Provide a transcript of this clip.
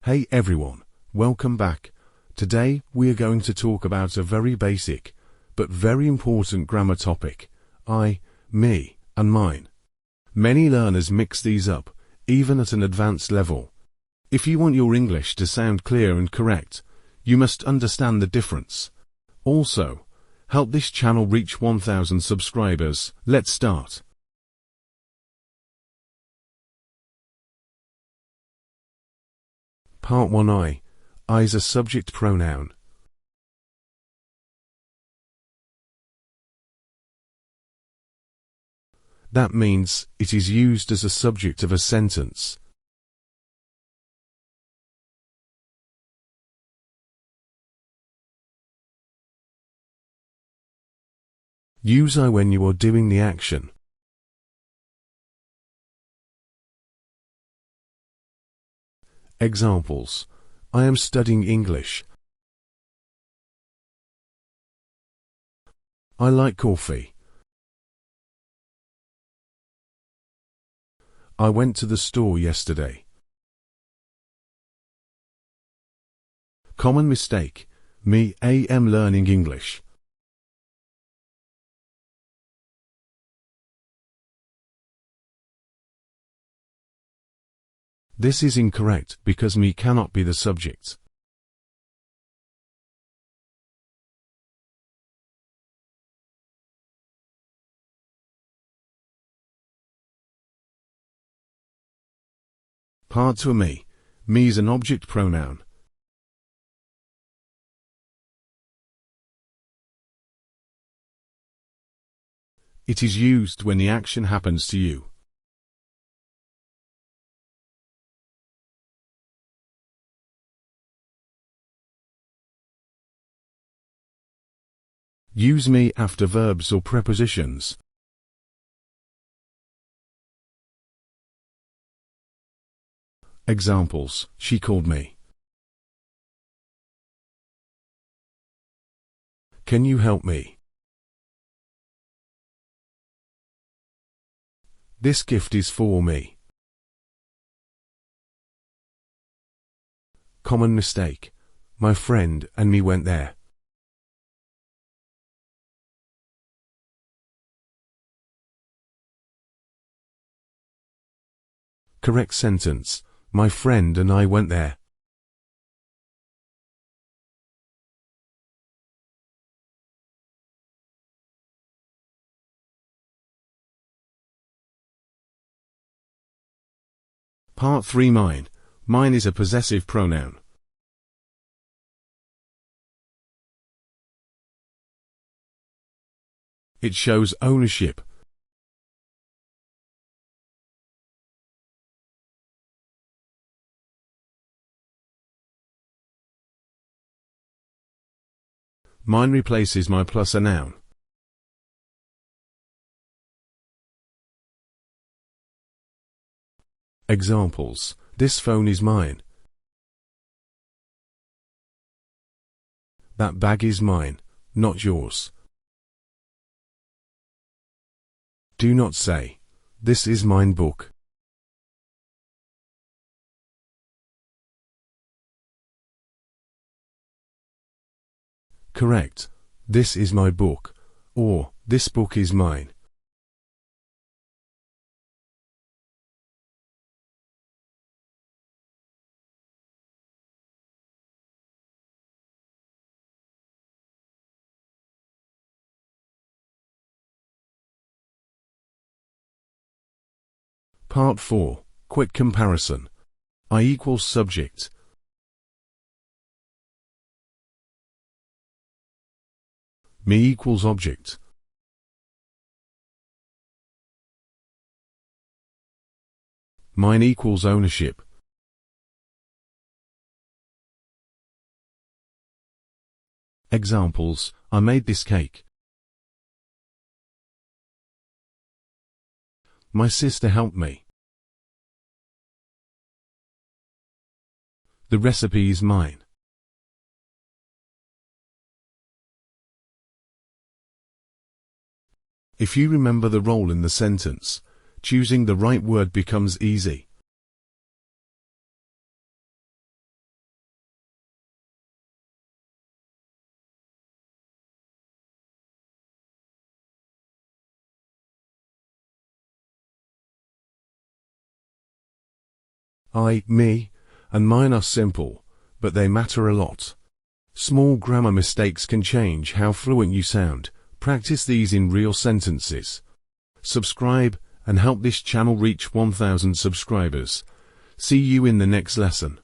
Hey everyone, welcome back. Today we are going to talk about a very basic but very important grammar topic: I, me, and mine. Many learners mix these up, even at an advanced level. If you want your English to sound clear and correct, you must understand the difference. Also, help this channel reach 1,000 subscribers. Let's start. Part 1. I is a subject pronoun. That means it is used as a subject of a sentence. Use I when you are doing the action. Examples: I am studying English. I like coffee. I went to the store yesterday. Common mistake: me am learning English. This is incorrect because me cannot be the subject. Part 2. Me is an object pronoun. It is used when the action happens to you. Use me after verbs or prepositions. Examples: she called me. Can you help me? This gift is for me. Common mistake: my friend and me went there. Correct sentence: my friend and I went there. Part 3. Mine is a possessive pronoun. It shows ownership. Mine replaces my plus a noun. Examples: this phone is mine. That bag is mine, not yours. Do not say, this is mine book. Correct: this is my book, or this book is mine. Part 4. Quick comparison. I equals subject. Me equals object. Mine equals ownership. Examples: I made this cake. My sister helped me. The recipe is mine. If you remember the role in the sentence, choosing the right word becomes easy. I, me, and mine are simple, but they matter a lot. Small grammar mistakes can change how fluent you sound. Practice these in real sentences. Subscribe and help this channel reach 1,000 subscribers. See you in the next lesson.